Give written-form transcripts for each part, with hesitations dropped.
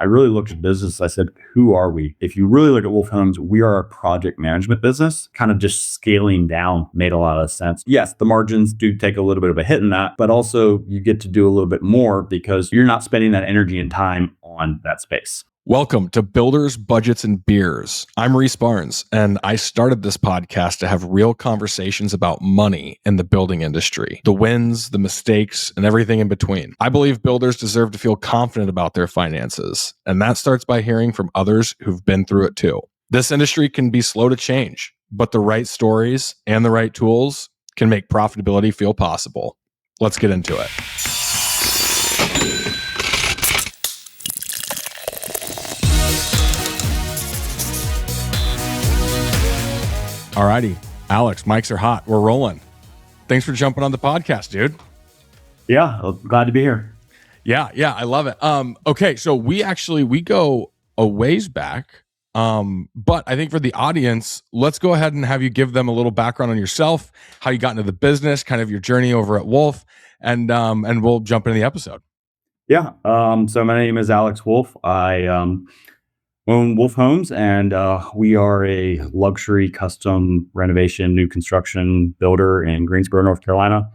I really looked at business. I said, who are we? If you really look at Wolfe Homes, we are a project management business. Kind of just scaling down made a lot of sense. Yes, the margins do take a little bit of a hit in that, but also you get to do a little bit more because you're not spending that energy and time on that space. Welcome to Builders, Budgets, and Beers. I'm Reece Barnes, and I started this podcast to have real conversations about money in the building industry, the wins, the mistakes, and everything in between. I believe builders deserve to feel confident about their finances, and that starts by hearing from others who've been through it too. This industry can be slow to change, but the right stories and the right tools can make profitability feel possible. Let's get into it. Alrighty, Alex, mics are hot. We're rolling. Thanks for jumping on the podcast, dude. Yeah, glad to be here. Yeah, I love it. Okay, so we go a ways back, but I think for the audience, let's go ahead and have you give them a little background on yourself, how you got into the business, kind of your journey over at Wolfe, and we'll jump into the episode. Yeah. So my name is Alex Wolfe. I own Wolfe Homes, and we are a luxury custom renovation, new construction builder in Greensboro, North Carolina.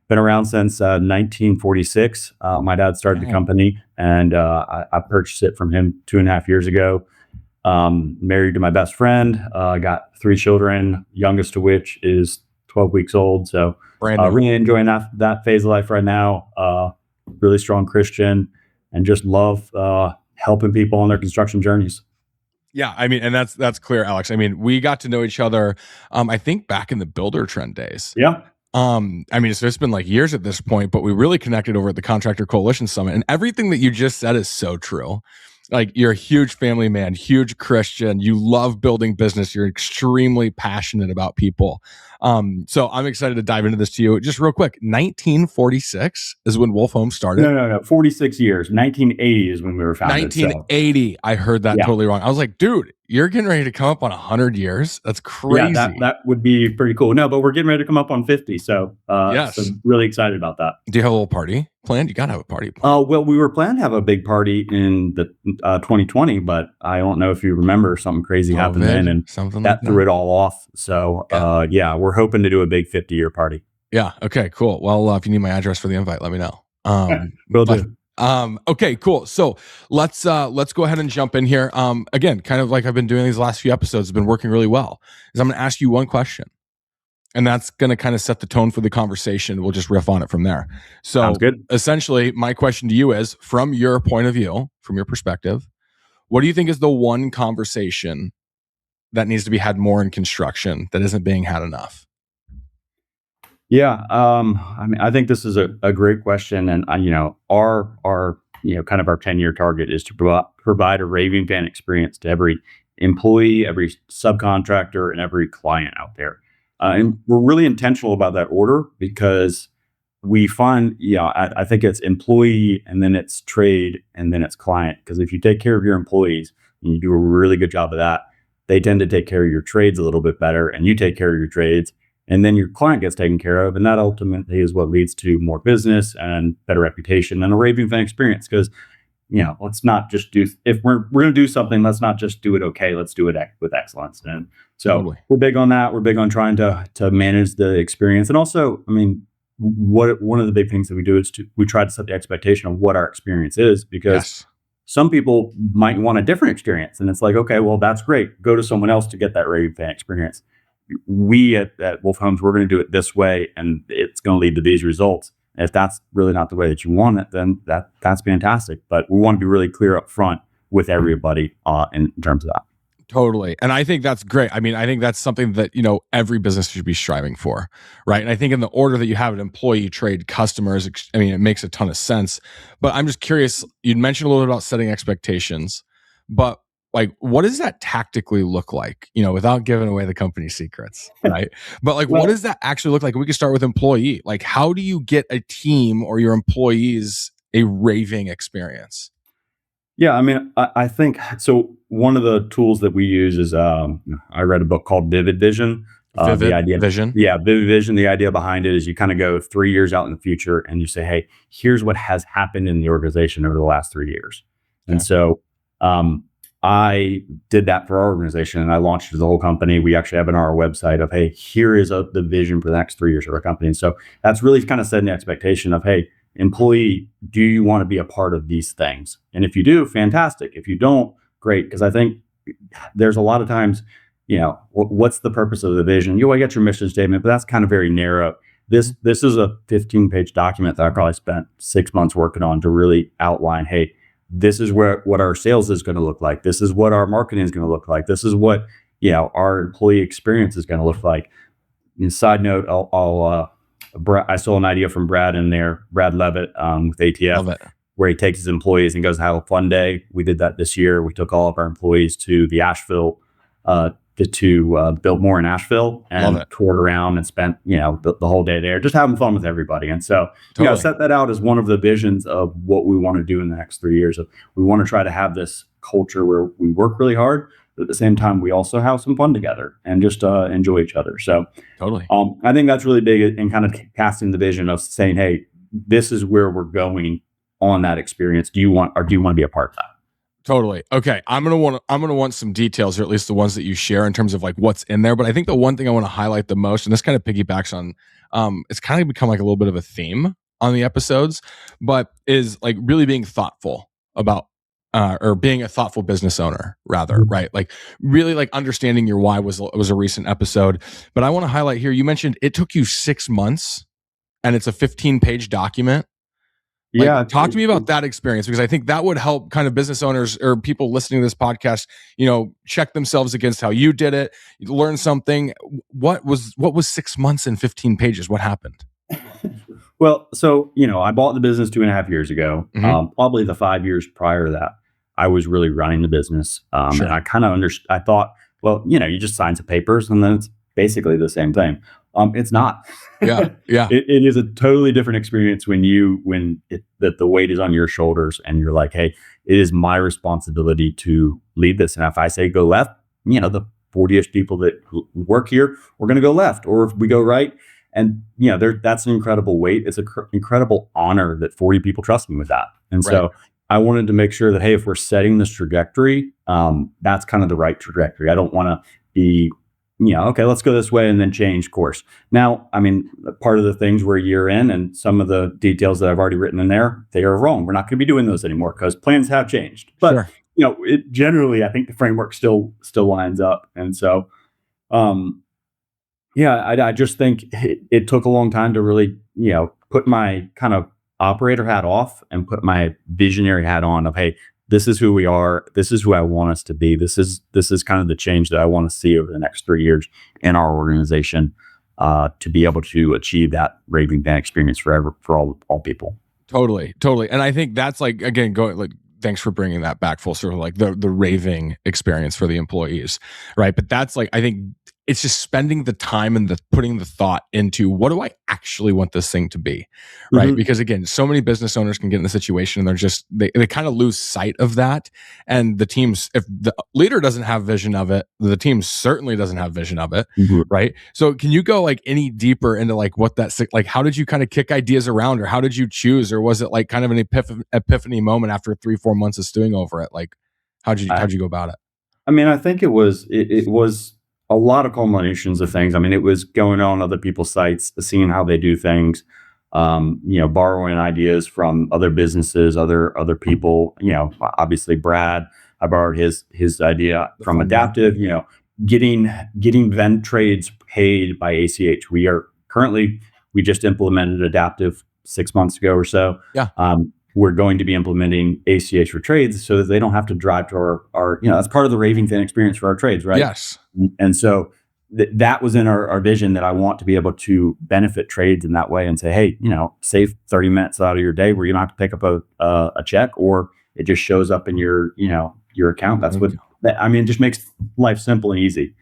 Been around since 1946. My dad started the company, and I purchased it from him 2.5 years ago. Married to my best friend, got 3 children, youngest of which is 12 weeks old. So really enjoying that phase of life right now. Really strong Christian, and just love helping people on their construction journeys. Yeah, I mean, and that's clear, Alex. I mean, we got to know each other, I think back in the Builder Trend days. Yeah. I mean, so it's been like years at this point, but we really connected over at the Contractor Coalition Summit, and everything that you just said is so true. Like, you're a huge family man, huge Christian. You love building business. You're extremely passionate about people. So I'm excited to dive into this to you. Just real quick, 1946 is when Wolfe Homes started. No. 46 years. 1980 is when we were founded. 1980. So. I heard that totally wrong. I was like, dude, you're getting ready to come up on 100 years. That's crazy. Yeah, that would be pretty cool. No, but we're getting ready to come up on 50. So, yes. So really excited about that. Do you have a little party planned? You got to have a party planned. Well, we were planning to have a big party in the 2020, but I don't know if you remember, something crazy happened then, and that threw it all off. So, we're hoping to do a big 50-year party. Yeah. Okay, cool. Well, if you need my address for the invite, let me know. Will do. Okay, cool. So let's go ahead and jump in here. Again, kind of like I've been doing these last few episodes, have been working really well. Is I'm going to ask you one question, and that's going to kind of set the tone for the conversation. We'll just riff on it from there. So sounds good. Essentially, my question to you is, from your point of view, from your perspective, what do you think is the one conversation that needs to be had more in construction that isn't being had enough? Yeah. I mean, I think this is a great question. And, our kind of our 10-year target is to provide a raving fan experience to every employee, every subcontractor, and every client out there. And we're really intentional about that order because we find, I think it's employee, and then it's trade, and then it's client. Because if you take care of your employees and you do a really good job of that, they tend to take care of your trades a little bit better, and you take care of your trades, and then your client gets taken care of. And that ultimately is what leads to more business and better reputation and a raving fan experience. Because, let's not just if we're going to do something, let's not just do it okay. Let's do it with excellence. And so We're big on that. We're big on trying to manage the experience. And also, I mean, one of the big things that we do is we try to set the expectation of what our experience is, because some people might want a different experience. And it's like, okay, well, that's great. Go to someone else to get that raving fan experience. We at Wolfe Homes, we're going to do it this way, and it's going to lead to these results. And if that's really not the way that you want it, then that's fantastic. But we want to be really clear up front with everybody in terms of that. Totally. And I think that's great. I mean, I think that's something that, every business should be striving for, right? And I think in the order that you have it, employee, trade, customers, I mean, it makes a ton of sense. But I'm just curious, you'd mentioned a little bit about setting expectations, but like, what does that tactically look like, without giving away the company secrets, right? But like, what does that actually look like? We could start with employee. Like, how do you get a team or your employees a raving experience? Yeah, I mean, I think so. One of the tools that we use is I read a book called Vivid Vision. Vision. Yeah, Vivid Vision. The idea behind it is you kind of go 3 years out in the future and you say, hey, here's what has happened in the organization over the last 3 years. And so I did that for our organization and I launched the whole company. We actually have it on our website of, hey, here is the vision for the next 3 years of our company. And so that's really kind of setting the expectation of, hey, employee, do you want to be a part of these things? And if you do, fantastic. If you don't, great. Because I think there's a lot of times, what's the purpose of the vision? I get your mission statement, but that's kind of very narrow. This is a 15-page document that I probably spent 6 months working on to really outline, hey, this is what our sales is going to look like. This is what our marketing is going to look like. This is what our employee experience is going to look like. And side note, I stole an idea from Brad in there, Brad Levitt with ATF, where he takes his employees and goes have a fun day. We did that this year. We took all of our employees to the Asheville, to Biltmore in Asheville, and toured around and spent the whole day there, just having fun with everybody. And so set that out as one of the visions of what we want to do in the next 3 years. We want to try to have this culture where we work really hard, but at the same time we also have some fun together and just enjoy each other. So I think that's really big in kind of casting the vision of saying, hey, this is where we're going on that experience. Do you want to be a part of that? Totally. Okay. I'm gonna want some details, or at least the ones that you share in terms of like what's in there. But I think the one thing I want to highlight the most, and this kind of piggybacks on, it's kind of become like a little bit of a theme on the episodes, but is like really being thoughtful about, or being a thoughtful business owner, rather, right? Like really like understanding your why was a recent episode. But I want to highlight here. You mentioned it took you 6 months, and it's a 15-page document. Talk to me about that experience, because I think that would help kind of business owners or people listening to this podcast, check themselves against how you did it, learn something. What was 6 months and 15 pages? What happened? Well, so, I bought the business 2.5 years ago. Probably the 5 years prior to that, I was really running the business. And I kind of I thought, well, you just sign some papers and then it's basically the same thing. It's not. Yeah. It is a totally different experience when the weight is on your shoulders and you're like, hey, it is my responsibility to lead this. And if I say go left, the 40-ish people that work here, we're going to go left. Or if we go right, and that's an incredible weight. It's an incredible honor that 40 people trust me with that. And so I wanted to make sure that, hey, if we're setting this trajectory, that's kind of the right trajectory. I don't want to be okay, let's go this way and then change course. Now, I mean, part of the things we're a year in, and some of the details that I've already written in there, they are wrong. We're not going to be doing those anymore because plans have changed. But it generally, I think the framework still lines up. And so, I just think it took a long time to really, put my kind of operator hat off and put my visionary hat on of, hey, this is who we are. This is who I want us to be. This is kind of the change that I want to see over the next 3 years in our organization, to be able to achieve that Raving Fan experience for all people. Totally. And I think that's like, again, thanks for bringing that back full circle, like the raving experience for the employees, right? But that's like, I think it's just spending the time and putting the thought into what do I actually want this thing to be, right? Mm-hmm. Because again, so many business owners can get in the situation and they're just, they kind of lose sight of that. And the teams, if the leader doesn't have vision of it, the team certainly doesn't have vision of it, mm-hmm. right? So can you go like any deeper into like what that's like, how did you kind of kick ideas around, or how did you choose, or was it like kind of an epiphany moment after 3-4 months of stewing over it? Like, how'd you go about it? I mean, I think it was a lot of culminations of things. I mean, it was going on other people's sites, seeing how they do things, borrowing ideas from other businesses, other people. Obviously Brad, I borrowed his idea from Adaptive. Getting vent trades paid by ACH. We just implemented Adaptive 6 months ago or so. Yeah. We're going to be implementing ACH for trades so that they don't have to drive to our that's part of the Raving Fan experience for our trades, right? Yes. And so that was in our vision, that I want to be able to benefit trades in that way and say, hey, save 30 minutes out of your day where you don't have to pick up a check, or it just shows up in your account. That's it just makes life simple and easy.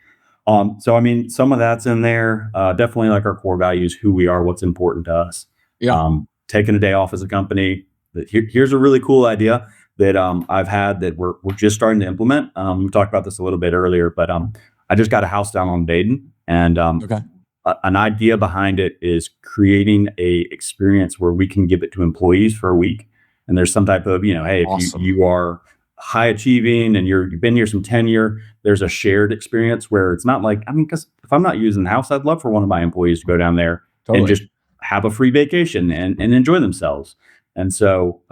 So, I mean, some of that's in there, definitely like our core values, who we are, what's important to us. Yeah. Taking a day off as a company. Here's a really cool idea that I've had that we're just starting to implement. We talked about this a little bit earlier, but I just got a house down on Baden, and an idea behind it is creating a experience where we can give it to employees for a week. And there's some type of, hey, if awesome. you are high achieving and you've been here some tenure, there's a shared experience where it's not like, I mean, because if I'm not using the house, I'd love for one of my employees to go down there and Totally. just have a free vacation and enjoy themselves. And so,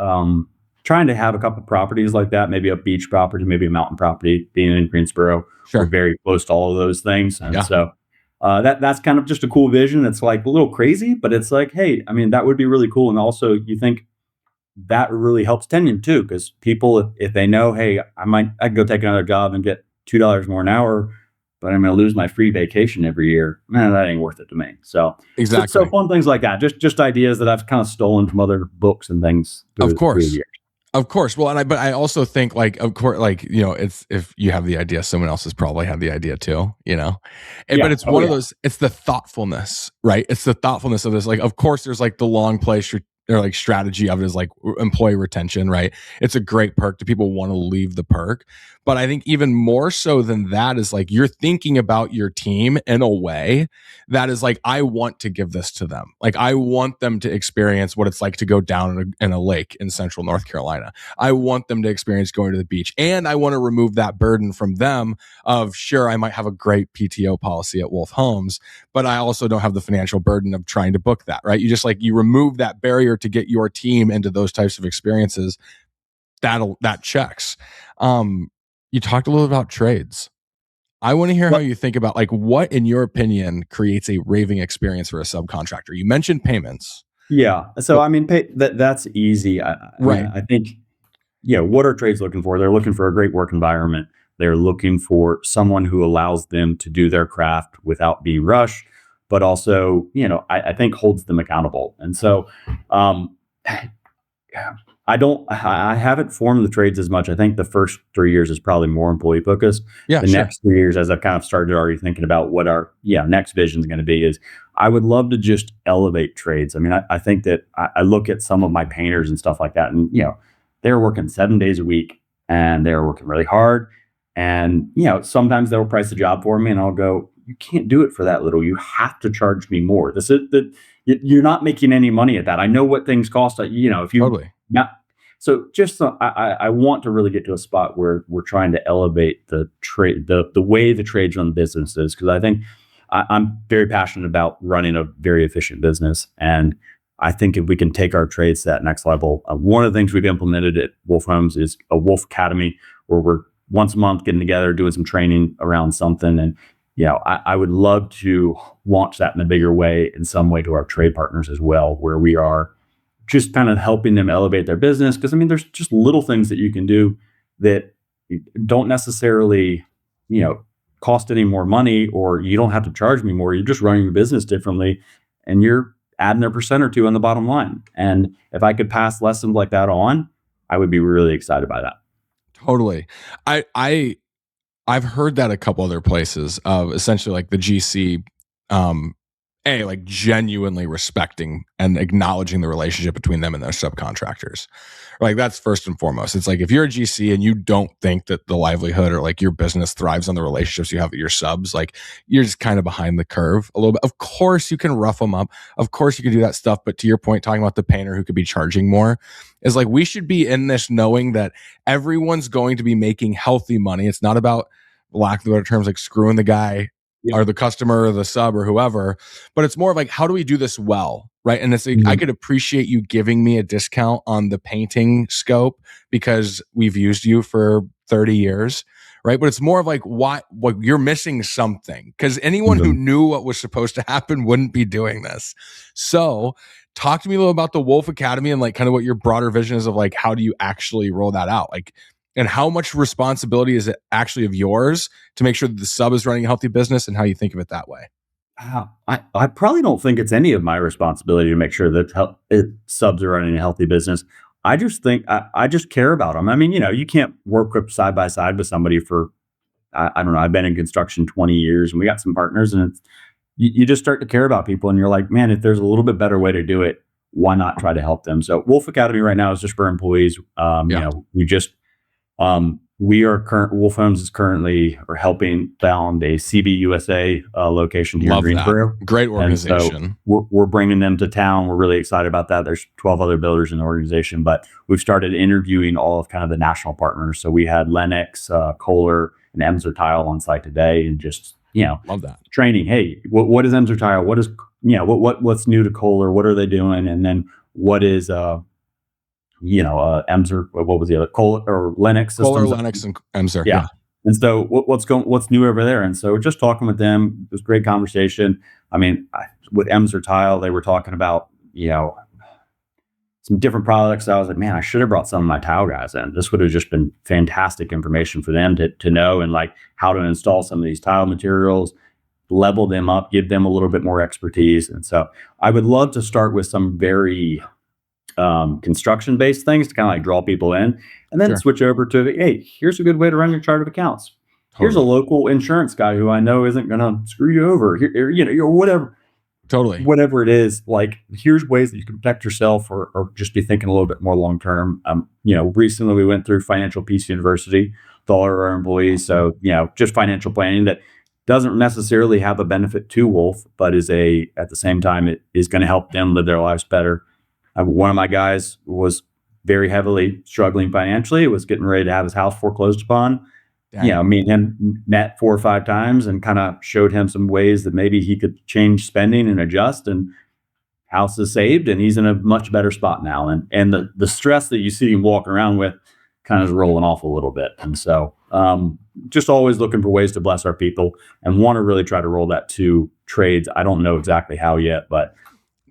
trying to have a couple of properties like that, maybe a beach property, maybe a mountain property, being in Greensboro, we're Sure. very close to all of those things. And Yeah. so, that's kind of just a cool vision. It's like a little crazy, but it's like, hey, I mean, that would be really cool. And also, you think that really helps tenure too, because people, if they know, hey, I can go take another job and get $2 more an hour, but I'm going to lose my free vacation every year. Man, that ain't worth it to me. So Exactly. fun things like that, just ideas that I've kind of stolen from other books and things Of through the course. years. Of course. Well, but I also think like, of course, like, it's, if you have the idea, someone else has probably had the idea too, but Yeah. it's Oh one of yeah. those, it's the thoughtfulness, right? It's the thoughtfulness of this. Like, of course, there's like the long play or like strategy of it is like employee retention, right? It's a great perk. Do people want to leave the perk? But I think even more so than that is like you're thinking about your team in a way that is like, I want to give this to them. Like, I want them to experience what it's like to go down in a lake in central North Carolina. I want them to experience going to the beach. And I want to remove that burden from them of, sure, I might have a great PTO policy at Wolfe Homes, but I also don't have the financial burden of trying to book that, right? You just like, you remove that barrier to get your team into those types of experiences. That checks. You talked a little about trades. I want to hear how Well, you think about like what, in your opinion, creates a raving experience for a subcontractor. You mentioned payments, yeah. So but I mean, that's easy. I mean, right, I think, what are trades looking for? They're looking for a great work environment. They're looking for someone who allows them to do their craft without being rushed, but also, I think holds them accountable. And so, um, I haven't formed the trades as much. I think the first 3 years is probably more employee focused. yeah, The sure, next 3 years, as I've kind of started already thinking about what our next vision is going to be, is I would love to just elevate trades. I mean, I think that I look at some of my painters and stuff like that, and they're working 7 days a week and they're working really hard. And sometimes they'll price a job for me, and I'll go, "You can't do it for that little. You have to charge me more. This is that you're not making any money at that. I know what things cost. If you totally. not so just so I want to really get to a spot where we're trying to elevate the trade, the way the trades run businesses, because I think I'm very passionate about running a very efficient business, and I think if we can take our trades to that next level, one of the things we've implemented at Wolfe Homes is a Wolf Academy, where we're once a month getting together, doing some training around something, and I would love to launch that in a bigger way, in some way, to our trade partners as well, where we are just kind of helping them elevate their business. Because I mean, there's just little things that you can do that don't necessarily, you know, cost any more money, or you don't have to charge me more. You're just running your business differently, and you're adding a percent or two on the bottom line. And if I could pass lessons like that on, I would be really excited by that. Totally. I I've heard that a couple other places of essentially like the GC, um, like genuinely respecting and acknowledging the relationship between them and their subcontractors. Like, that's first and foremost. It's like, if you're a GC and you don't think that the livelihood or like your business thrives on the relationships you have with your subs, like, you're just kind of behind the curve a little bit. Of course, you can rough them up. Of course, you can do that stuff. But to your point, talking about the painter who could be charging more, is like, we should be in this knowing that everyone's going to be making healthy money. It's not about, lack of better terms, like screwing the guy Yep. or the customer or the sub or whoever, but it's more of like, how do we do this well, right? And it's like, I Mhm. could appreciate you giving me a discount on the painting scope because we've used you for 30 years, right? But it's more of like, what you're missing something, because anyone who Mhm. knew what was supposed to happen wouldn't be doing this. So talk to me a little about the Wolf Academy and like kind of what your broader vision is of like, how do you actually roll that out? Like, and how much responsibility is it actually of yours to make sure that the sub is running a healthy business, and how you think of it that way? I probably don't think it's any of my responsibility to make sure that subs are running a healthy business. I just think I just care about them. I mean, you can't work with side by side with somebody for, I don't know. I've been in construction 20 years, and we got some partners, and you just start to care about people, and you're like, man, if there's a little bit better way to do it, why not try to help them? So Wolf Academy right now is just for employees. Yeah. We just We are Wolfe Homes is currently or helping found a CBUSA location here in Love that. Greensboro, Great and so organization. we're bringing them to town. We're really excited about that. There's 12 other builders in the organization, but we've started interviewing all of kind of the national partners. So we had Lennox, Kohler, and Emser Tile on site today, and just Love that. training. Hey, what is Emser Tile? What is what's new to Kohler? What are they doing? And then what is Emser, what was the other, Kohler or Lennox Kohler, systems? Lennox, and Emser. Yeah. Yeah. And so what's new over there? And so just talking with them, it was a great conversation. I mean, with Emser Tile, they were talking about, some different products. I was like, man, I should have brought some of my tile guys in. This would have just been fantastic information for them to know, and like how to install some of these tile materials, level them up, give them a little bit more expertise. And so I would love to start with some very construction based things to kind of like draw people in, and then Sure. switch over to, hey, here's a good way to run your chart of accounts. Here's a Totally. local insurance guy who I know isn't going to screw you over. Here, Totally. whatever it is. Like, here's ways that you can protect yourself, or just be thinking a little bit more long term. Recently we went through Financial Peace University with all our employees. So just financial planning that doesn't necessarily have a benefit to Wolfe, but at the same time, it is going to help them live their lives better. One of my guys was very heavily struggling financially. Was getting ready to have his house foreclosed upon. Dang. Me and him met 4 or 5 times and kind of showed him some ways that maybe he could change spending and adjust, and house is saved, and he's in a much better spot now. And the stress that you see him walking around with kind of is rolling off a little bit. And so just always looking for ways to bless our people, and want to really try to roll that to trades. I don't know exactly how yet, but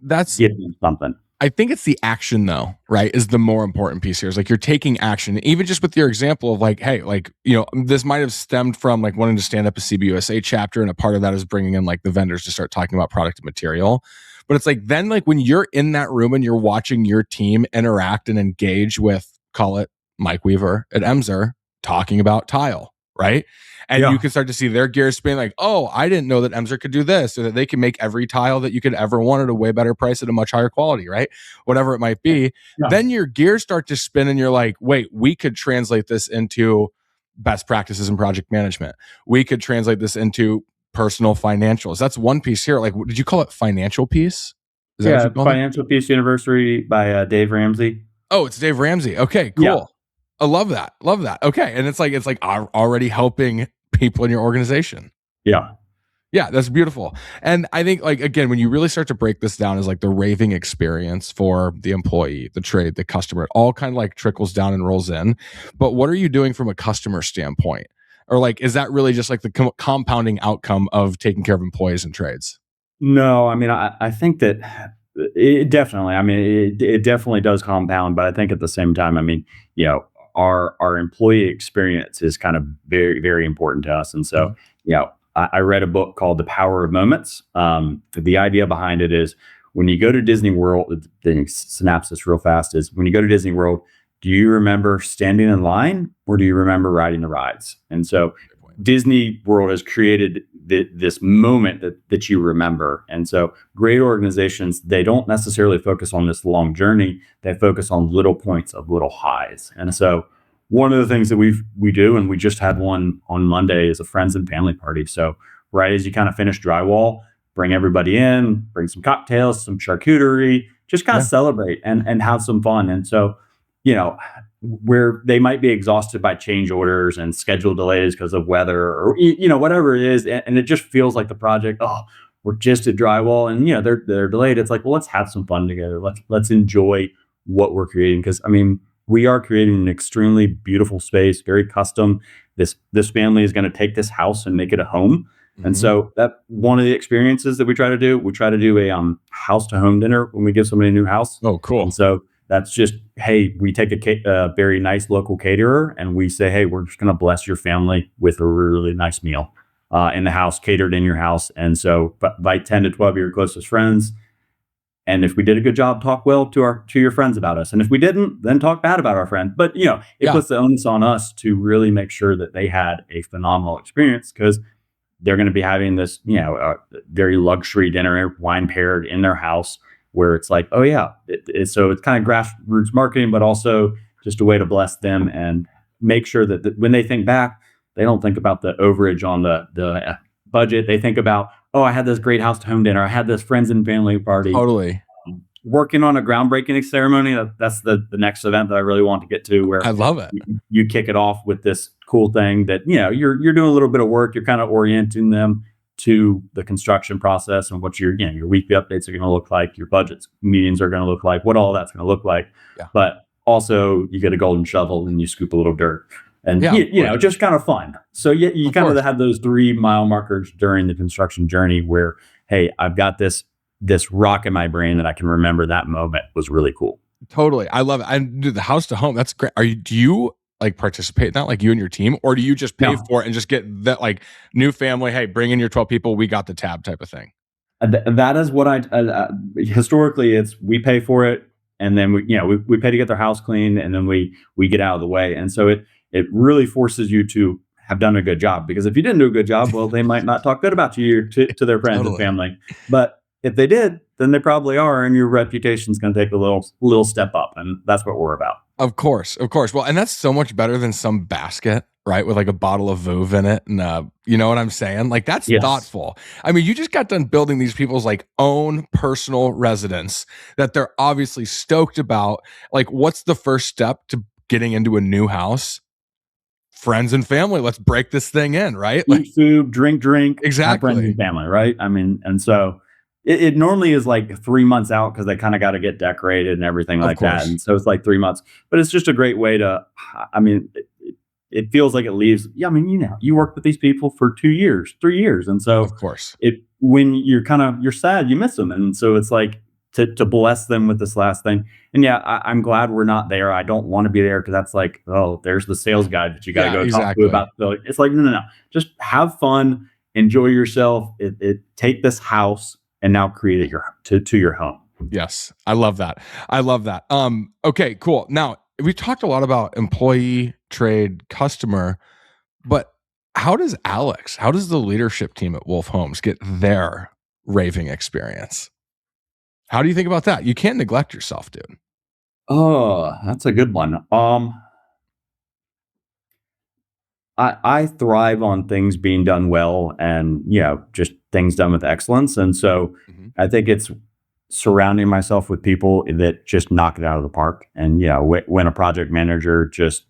That's get them something. I think it's the action though, right? Is the more important piece here. Is like you're taking action, even just with your example of like, hey, like, this might have stemmed from like wanting to stand up a CBUSA chapter. And a part of that is bringing in like the vendors to start talking about product and material. But it's like, then like when you're in that room and you're watching your team interact and engage with, call it Mike Weaver at Emser talking about tile, right? And Yeah. you can start to see their gears spin like, oh, I didn't know that Emser could do this, or that they can make every tile that you could ever want at a way better price at a much higher quality, right? Whatever it might be. Yeah. Then your gears start to spin and you're like, wait, we could translate this into best practices in project management. We could translate this into personal financials. That's one piece here. Like, did you call it financial piece? Is that what you called it? Financial Peace University by Dave Ramsey. Oh, it's Dave Ramsey. Okay, cool. Yeah. I love that. Love that. Okay. And it's like already helping people in your organization. Yeah. Yeah, that's beautiful. And I think, like, again, when you really start to break this down as like the raving experience for the employee, the trade, the customer, it all kind of like trickles down and rolls in. But what are you doing from a customer standpoint? Or like, is that really just like the compounding outcome of taking care of employees and trades? No, I mean, I think that it definitely, it definitely does compound, but I think at the same time, I mean, our employee experience is kind of very, very important to us. And so, I read a book called The Power of Moments. The idea behind it is, when you go to Disney World, the synopsis real fast is, when you go to Disney World, do you remember standing in line, or do you remember riding the rides? And so Disney World has created this moment that you remember. And so great organizations, they don't necessarily focus on this long journey. They focus on little points of little highs. And so one of the things that we do, and we just had one on Monday, is a friends and family party. So right as you kind of finish drywall, bring everybody in, bring some cocktails, some charcuterie, just kind of celebrate and have some fun. And so, where they might be exhausted by change orders and schedule delays because of weather, or whatever it is, and it just feels like the project, we're just at drywall, and they're delayed. It's like, well, let's have some fun together. Let's enjoy what we're creating, because we are creating an extremely beautiful space, very custom. This family is going to take this house and make it a home. And so that one of the experiences that we try to do a house to home dinner when we give somebody a new house. Oh, cool. And so that's just, hey, we take a very nice local caterer, and we say, hey, we're just going to bless your family with a really nice meal in the house, catered in your house. And so invite 10 to 12 of your closest friends. And if we did a good job, talk well to your friends about us. And if we didn't, then talk bad about our friend. But it puts the onus on us to really make sure that they had a phenomenal experience, because they're going to be having this, very luxury dinner, wine paired in their house, where it's like, so it's kind of grassroots marketing, but also just a way to bless them and make sure that when they think back, they don't think about the overage on the budget. They think about, oh, I had this great house to home dinner. I had this friends and family party. Totally. Working on a groundbreaking ceremony. That's the next event that I really want to get to, I where love it. you kick it off with this cool thing that you're doing a little bit of work. You're kind of orienting them to the construction process and what your weekly updates are going to look like, your budgets meetings are going to look like, what all that's going to look like. Yeah. But also, you get a golden shovel and you scoop a little dirt, and Yeah, just kind of fun. So you Of kind of course. have those 3 mile markers during the construction journey where, hey, I've got this rock in my brain that I can remember that moment was really cool. Totally. I love it. And dude, the house to home, that's great. Do you like participate in that, like you and your team, or do you just pay No, for it and just get that like new family? Hey, bring in your 12 people. We got the tab type of thing. that is what I historically it's we pay for it, and then we pay to get their house clean, and then we get out of the way, and so it really forces you to have done a good job, because if you didn't do a good job, well, they might not talk good about you to their friends and Totally. family. But if they did, then they probably are, and your reputation's going to take a little step up, and that's what we're about. Of course. Of course. Well, and that's so much better than some basket, right? With like a bottle of Vouv in it. And you know what I'm saying? Like that's Yes. thoughtful. I mean, you just got done building these people's like own personal residence that they're obviously stoked about. Like, what's the first step to getting into a new house? Friends and family. Let's break this thing in, right? Like, Eat food, drink, have friends and exactly. family, right? I mean, and so it normally is like 3 months out, because they kind of got to get decorated and everything Of like that. course. And so it's like 3 months, but it's just a great way to, I mean, it feels like it leaves. Yeah, I mean, you work with these people for 2 years, 3 years. And so Of course. when you're sad, you miss them. And so it's like to bless them with this last thing. And yeah, I'm glad we're not there. I don't want to be there, because that's like, oh, there's the sales guy that you got to Yeah, go talk to exactly. about. It's like, no, no, no. Just have fun, enjoy yourself. Take this house and now create it to your home. Yes. I love that. I love that. Okay, cool. Now we've talked a lot about employee, trade, customer, but how does the leadership team at Wolfe Homes get their raving experience? How do you think about that? You can't neglect yourself, dude. Oh, that's a good one. I thrive on things being done well, and just things done with excellence. And so Mhm. I think it's surrounding myself with people that just knock it out of the park. And when a project manager just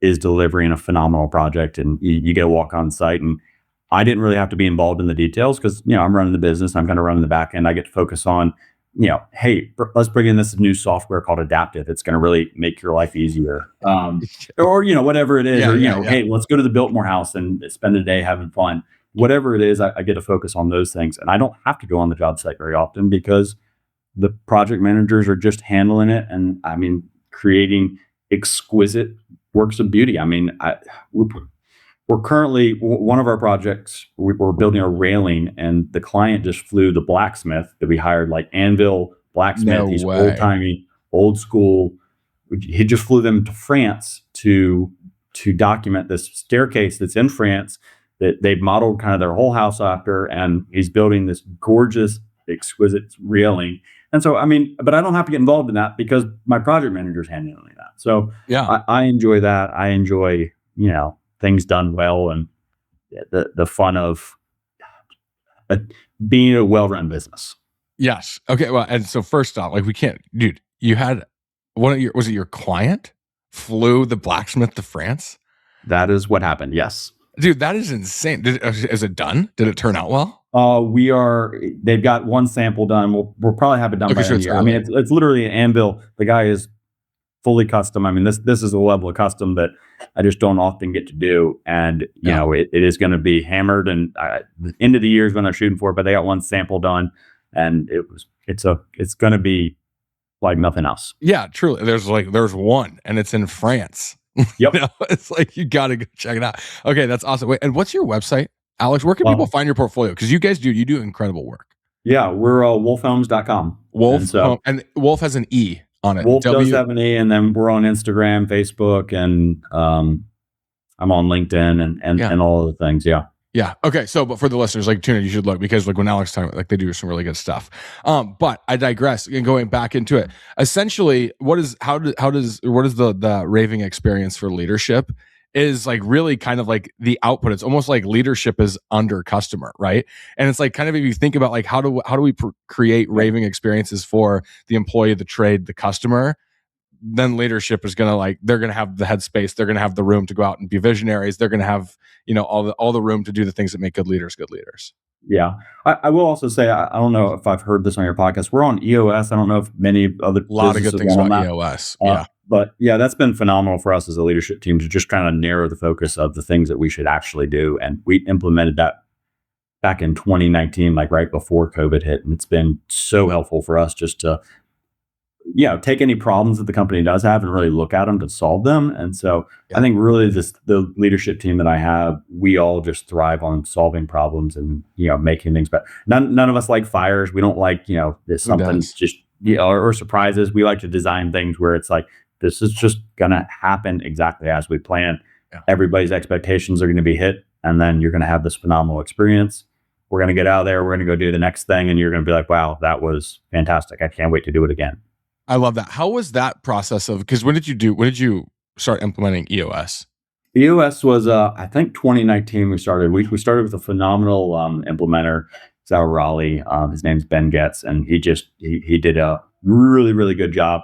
is delivering a phenomenal project, and you get to walk on site, and I didn't really have to be involved in the details, because I'm running the business. I'm kind of running the back end. I get to focus on, hey, let's bring in this new software called Adaptive. It's going to really make your life easier. Or whatever it is, Yeah, or yeah, yeah. hey, let's go to the Biltmore house and spend a day having fun. Whatever it is, I get to focus on those things, and I don't have to go on the job site very often, because the project managers are just handling it, and I mean, creating exquisite works of beauty. I mean, we're currently one of our projects. We're building a railing, and the client just flew the blacksmith that we hired, like Anvil blacksmith. No He's old way. timey, old school. He just flew them to France to document this staircase that's in France, that they've modeled kind of their whole house after, and he's building this gorgeous, exquisite railing. And so, I mean, but I don't have to get involved in that, because my project manager's handling that. So Yeah. I enjoy that. I enjoy, things done well, and the fun of uh, being a well-run business. Yes. Okay. Well, and so first off, like we can't, dude, you had was it your client flew the blacksmith to France? That is what happened. Yes. Dude, that is insane. Is it done? Did it turn out well? They've got one sample done. We'll probably have it done Okay, by the so end of it's the year. I mean, early. it's literally an anvil. The guy is fully custom. I mean, this is a level of custom that I just don't often get to do. And, Yeah. it is going to be hammered, and the end of the year is when they're shooting for it, but they got one sample done, and it's going to be like nothing else. Yeah, truly. There's one and it's in France. Yep. It's like you gotta go check it out. Okay, that's awesome. Wait, and what's your website, Alex? Where can people find your portfolio? Because you do incredible work. Yeah, we're wolfhomes.com. Wolf And so Home, and Wolf has an E on it. Wolf does W. have an E, and then we're on Instagram, Facebook, and I'm on LinkedIn, and Yeah. and all of the things. Yeah. Yeah. Okay. So, but for the listeners, like tune in, you should look, because like when Alex talking about, like they do some really good stuff. But I digress. And going back into it, essentially, what is the raving experience for leadership? is like really kind of like the output. It's almost like leadership is under customer, right? And it's like kind of if you think about like how do we create raving experiences for the employee, the trade, the customer, then leadership is gonna like they're gonna have the headspace, they're gonna have the room to go out and be visionaries, they're gonna have all the room to do the things that make good leaders good leaders. Yeah. I will also say, I don't know if I've heard this on your podcast. We're on EOS. I don't know if many other A lot of good businesses things are on about that. EOS. Yeah. But yeah, that's been phenomenal for us as a leadership team to just kind of narrow the focus of the things that we should actually do. And we implemented that back in 2019, like right before COVID hit. And it's been so helpful for us just to, take any problems that the company does have and really look at them to solve them. And so I Yeah. think really the leadership team that I have, we all just thrive on solving problems and, making things better. None of us like fires. We don't like, there's Who something does? just, or surprises. We like to design things where it's like, this is just going to happen exactly as we plan. Yeah. Everybody's expectations are going to be hit. And then you're going to have this phenomenal experience. We're going to get out of there. We're going to go do the next thing. And you're going to be like, wow, that was fantastic. I can't wait to do it again. I love that. How was that process of because when did you start implementing EOS? EOS was, I think 2019 we started. We started with a phenomenal implementer. It's out of Raleigh. His name's Ben Getz, and he did a really, really good job.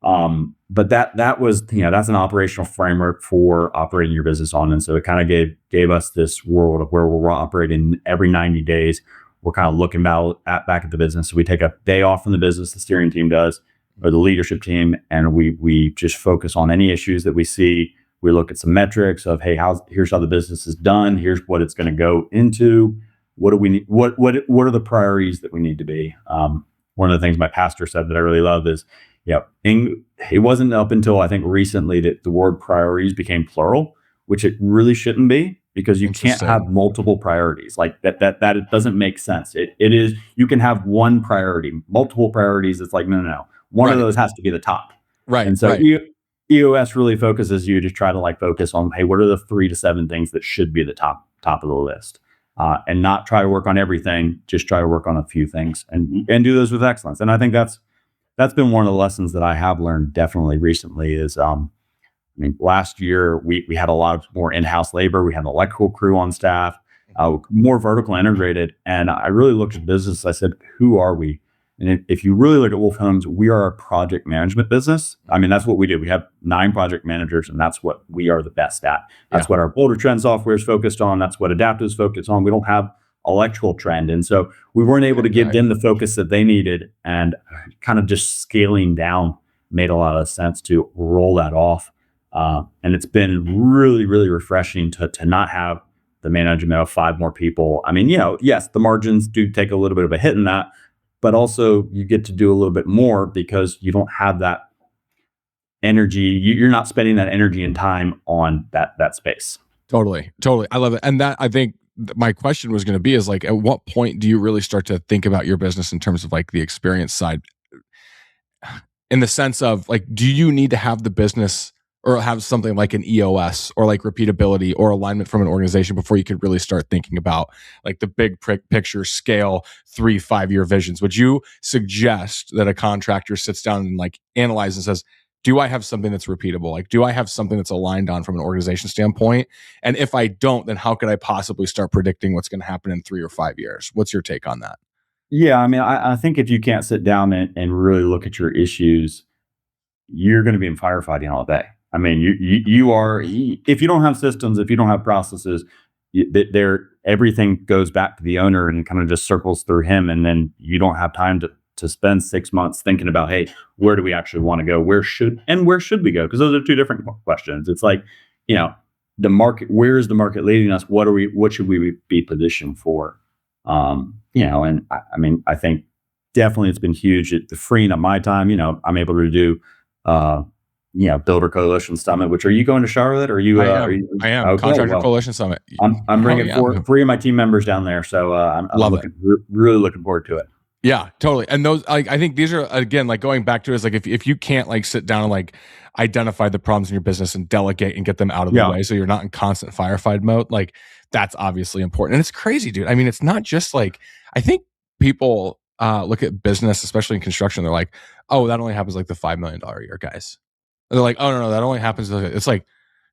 But that was, that's an operational framework for operating your business on. And so it kind of gave us this world of where we're operating every 90 days. We're kind of looking back at the business. So we take a day off from the business, the steering team does, or the leadership team, and we just focus on any issues that we see. We look at some metrics of, hey, here's how the business is done. Here's what it's going to go into. What do we need? What are the priorities that we need to be? One of the things my pastor said that I really love is, it wasn't up until I think recently that the word priorities became plural, which it really shouldn't be, because you can't have multiple priorities like that. That it doesn't make sense. It is, you can have one priority, multiple priorities. It's like, no. One of those has to be the top. Right. And so right. EOS really focuses you to try to like focus on, hey, what are the 3 to 7 things that should be the top of the list, and not try to work on everything. Just try to work on a few things and do those with excellence. And I think that's been one of the lessons that I have learned definitely recently is, last year we had a lot more in-house labor. We had an electrical crew on staff, more vertical integrated. And I really looked at business. I said, who are we? And if you really look at Wolfe Homes, we are a project management business. That's what we do. We have 9 project managers, and that's what we are the best at. That's what our Boulder Trend software is focused on. That's what Adaptive is focused on. We don't have electrical trend. And so we weren't able to give them the focus that they needed, and kind of just scaling down made a lot of sense to roll that off. And it's been really, really refreshing to not have the management of 5 more people. Yes, the margins do take a little bit of a hit in that, but also you get to do a little bit more because you don't have that energy. You're not spending that energy and time on that space. Totally. I love it. And that, I think my question was going to be is like, at what point do you really start to think about your business in terms of like the experience side, in the sense of like, do you need to have the business or have something like an EOS or like repeatability or alignment from an organization before you could really start thinking about like the big picture scale 3-5 year visions? Would you suggest that a contractor sits down and like analyzes and says, do I have something that's repeatable? Like, do I have something that's aligned on from an organization standpoint? And if I don't, then how could I possibly start predicting what's going to happen in 3 or 5 years? What's your take on that? Yeah, I think if you can't sit down and really look at your issues, you're going to be in firefighting all day. You are, if you don't have systems, if you don't have processes, everything goes back to the owner and kind of just circles through him. And then you don't have time to spend 6 months thinking about, hey, where do we actually want to go? Where should we go? Because those are 2 different questions. It's like, the market, where is the market leading us? What should we be positioned for? And I think definitely it's been huge at freeing up my time. I'm able to do, Builder Coalition Summit. Which, are you going to Charlotte? Or are you? I am. Okay, Contractor Coalition Summit. I'm bringing 3 of my team members down there, so I'm really looking forward to it. Yeah, totally. And those, I think these are, again, like going back to is like if you can't like sit down and like identify the problems in your business and delegate and get them out of the way, so you're not in constant firefight mode, like that's obviously important. And it's crazy, dude. It's not just like, I think people look at business, especially in construction, they're like, oh, that only happens like the $5 million a year guys. And they're like, oh no, that only happens. It's like,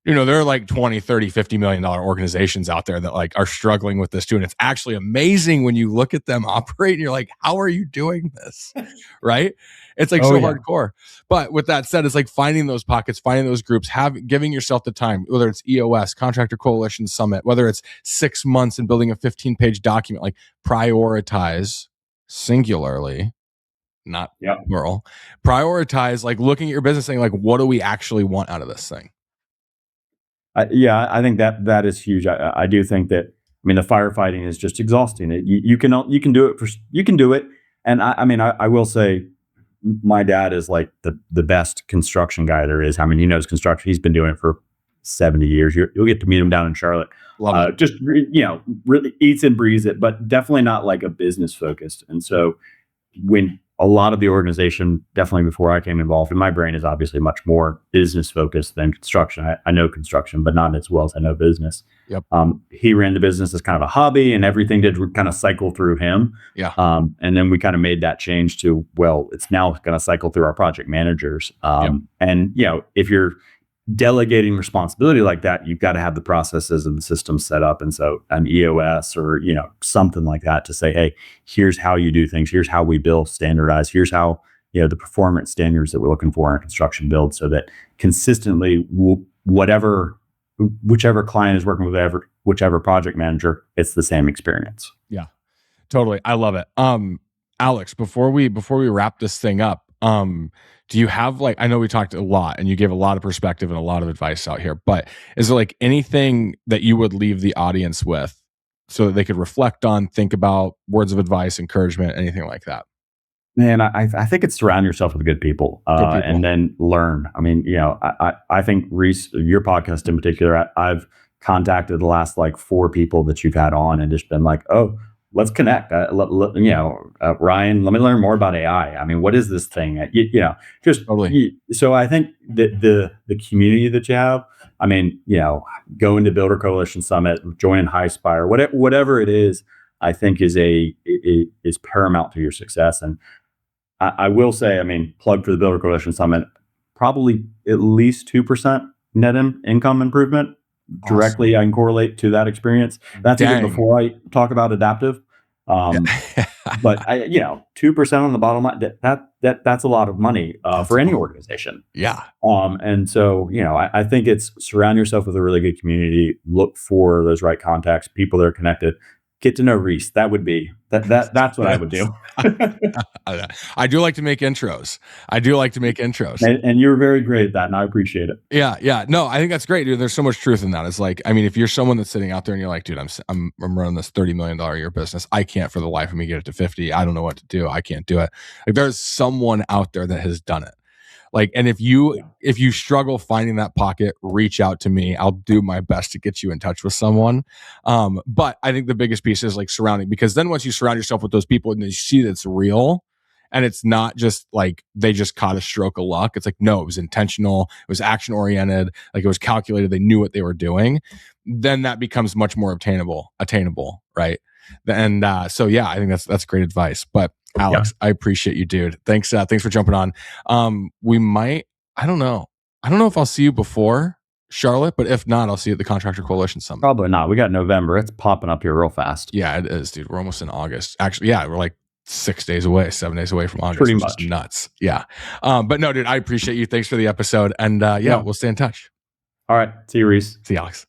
There are like 20, 30, $50 million organizations out there that like are struggling with this too. And it's actually amazing when you look at them operate and you're like, how are you doing this? Right? It's like Oh so yeah. hardcore. But with that said, it's like finding those pockets, finding those groups, giving yourself the time, whether it's EOS, Contractor Coalition Summit, whether it's 6 months and building a 15-page document, like prioritize singularly, not plural, prioritize, like looking at your business saying like, what do we actually want out of this thing? I think that is huge. I do think that. I mean, the firefighting is just exhausting. You can do it you can do it, and I will say, my dad is like the best construction guy there is. I mean, he knows construction. He's been doing it for 70 years. You'll get to meet him down in Charlotte. Love it. Just really eats and breathes it, but definitely not like a business focused. And so when a lot of the organization, definitely before I came involved, and my brain is obviously much more business focused than construction. I know construction, but not as well as I know business. Yep. He ran the business as kind of a hobby, and everything did kind of cycle through him. Yeah. And then we kind of made that change to, well, it's now going to cycle through our project managers. And if you're delegating responsibility like that, you've got to have the processes and the systems set up. And so an EOS or, something like that to say, hey, here's how you do things. Here's how we build standardize. Here's how, the performance standards that we're looking for in a construction build, so that consistently whichever client is working with whichever project manager, it's the same experience. Yeah, totally. I love it. Alex, before we wrap this thing up, do you have I know we talked a lot and you gave a lot of perspective and a lot of advice out here, but is there like anything that you would leave the audience with so that they could reflect on, think about, words of advice, encouragement, anything like that? Man, I think it's surround yourself with good people, and then learn. I mean, I think Reece, your podcast in particular, I've contacted the last like 4 people that you've had on and just been like, oh, let's connect. Ryan, let me learn more about AI. I mean, what is this thing? Just totally. So I think that the community that you have, I mean, going to Builder Coalition Summit, joining Highspire, whatever it is, I think is paramount to your success. And I will say, I mean, plug for the Builder Coalition Summit, probably at least 2% net income improvement. Awesome. Directly, I can correlate to that experience. That's even before I talk about adaptive. But 2% on the bottom line, that's a lot of money for any organization. Yeah. And so, I think it's surround yourself with a really good community, look for those right contacts, people that are connected. Get to know Reece. That's what I would do. I do like to make intros. And you're very great at that, and I appreciate it. Yeah. No, I think that's great, dude. There's so much truth in that. It's like, I mean, if you're someone that's sitting out there and you're like, dude, I'm running this $30 million a year business. I can't for the life of me get it to 50. I don't know what to do. I can't do it. Like, there's someone out there that has done it. Like, and if you struggle finding that pocket, reach out to me. I'll do my best to get you in touch with someone. But I think the biggest piece is like surrounding, because then once you surround yourself with those people and you see that it's real and it's not just like they just caught a stroke of luck. It's like, no, it was intentional. It was action oriented. Like, it was calculated. They knew what they were doing. Then that becomes much more attainable, right? And so, yeah, I think that's great advice. But Alex, I appreciate you, dude. Thanks for jumping on. We might, I don't know if I'll see you before Charlotte, but if not, I'll see you at the Contractor Coalition Summit. Probably not. We got November. It's popping up here real fast. Yeah, it is, dude. We're almost in August. Actually, yeah, we're like 7 days away from August. Pretty much. Nuts. Yeah. But no, dude, I appreciate you. Thanks for the episode. And we'll stay in touch. All right. See you, Reece. See you, Alex.